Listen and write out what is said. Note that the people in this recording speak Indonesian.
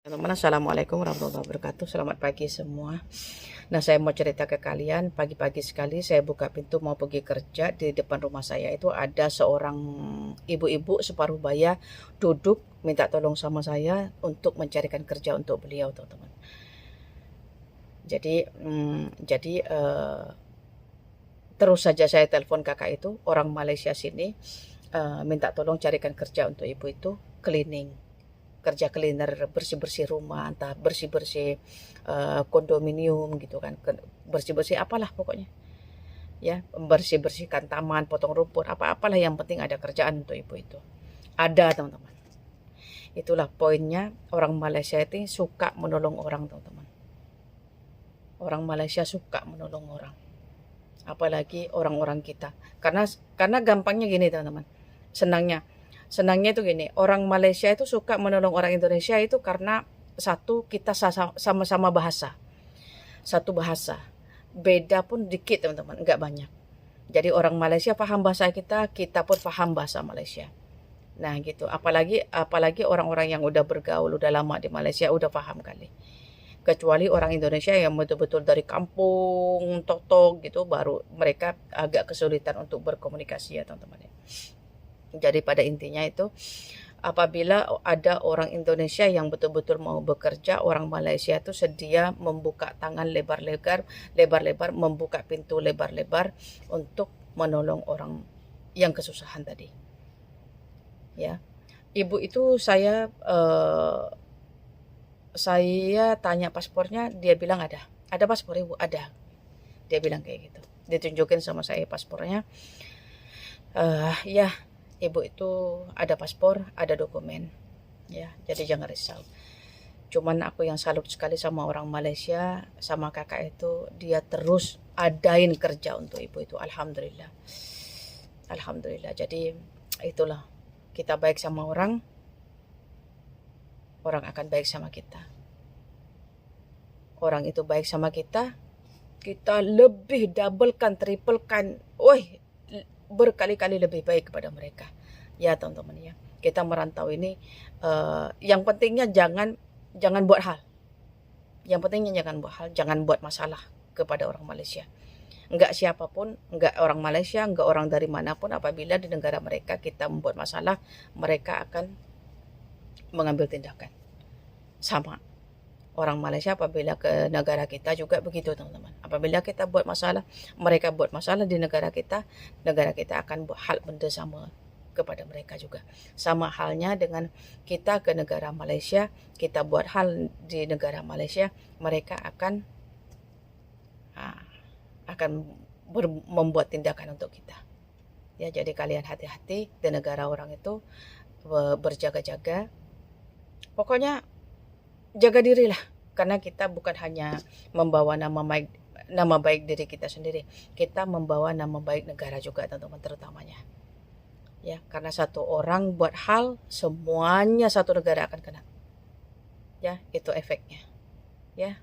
Teman-teman, assalamualaikum warahmatullahi wabarakatuh. Selamat pagi semua. Nah, saya mau cerita ke kalian. Pagi-pagi sekali saya buka pintu mau pergi kerja. Di depan rumah saya itu ada seorang ibu-ibu separuh baya duduk minta tolong sama saya untuk mencarikan kerja untuk beliau, teman-teman. Jadi terus saja saya telepon kakak itu, orang Malaysia sini, minta tolong carikan kerja untuk ibu itu, cleaning, kerja cleaner, bersih-bersih rumah, entah bersih-bersih kondominium gitu kan, bersih-bersih apalah pokoknya, ya, bersih-bersihkan taman, potong rumput, apa-apalah, yang penting ada kerjaan untuk ibu itu. Ada, teman-teman. Itulah poinnya, orang Malaysia itu suka menolong orang, teman-teman. Orang Malaysia suka menolong orang, apalagi orang-orang kita. Karena gampangnya gini, teman-teman. Senangnya itu gini, orang Malaysia itu suka menolong orang Indonesia itu karena satu, kita sama-sama bahasa. Satu bahasa. Beda pun dikit, teman-teman, enggak banyak. Jadi orang Malaysia paham bahasa kita, kita pun paham bahasa Malaysia. Nah, gitu. Apalagi orang-orang yang udah bergaul, udah lama di Malaysia, udah paham kali. Kecuali orang Indonesia yang betul-betul dari kampung, tok-tok gitu, baru mereka agak kesulitan untuk berkomunikasi, ya, teman-teman. Jadi pada intinya itu, apabila ada orang Indonesia yang betul-betul mau bekerja, orang Malaysia itu sedia membuka tangan lebar-lebar, membuka pintu lebar-lebar untuk menolong orang yang kesusahan tadi. Ya, ibu itu saya tanya paspornya, dia bilang ada paspor ibu, ada. Dia bilang kayak gitu. Ditunjukin sama saya paspornya. Ya, ibu itu ada paspor, ada dokumen. Ya, jadi jangan risau. Cuman aku yang salut sekali sama orang Malaysia, sama kakak itu, dia terus adain kerja untuk ibu itu. Alhamdulillah. Alhamdulillah. Jadi itulah, kita baik sama orang, orang akan baik sama kita. Orang itu baik sama kita, kita lebih doublekan, triplekan, berkali-kali lebih baik kepada mereka. Ya, teman-teman, ya. Kita merantau ini, yang pentingnya jangan buat hal. Yang pentingnya jangan buat masalah kepada orang Malaysia. Enggak siapapun, enggak orang Malaysia, enggak orang dari manapun, apabila di negara mereka kita membuat masalah, mereka akan mengambil tindakan. Sama orang Malaysia apabila ke negara kita juga begitu, teman-teman. Apabila kita buat masalah, mereka buat masalah di negara kita akan buat hal benda sama kepada mereka juga. Sama halnya dengan kita ke negara Malaysia, kita buat hal di negara Malaysia, mereka akan membuat tindakan untuk kita. Ya, jadi kalian hati-hati di negara orang itu, berjaga-jaga. Pokoknya jaga dirilah, karena kita bukan hanya membawa nama baik diri kita sendiri, kita membawa nama baik negara juga, teman-teman, terutamanya. Ya, karena satu orang buat hal, semuanya satu negara akan kena. Ya, itu efeknya. Ya.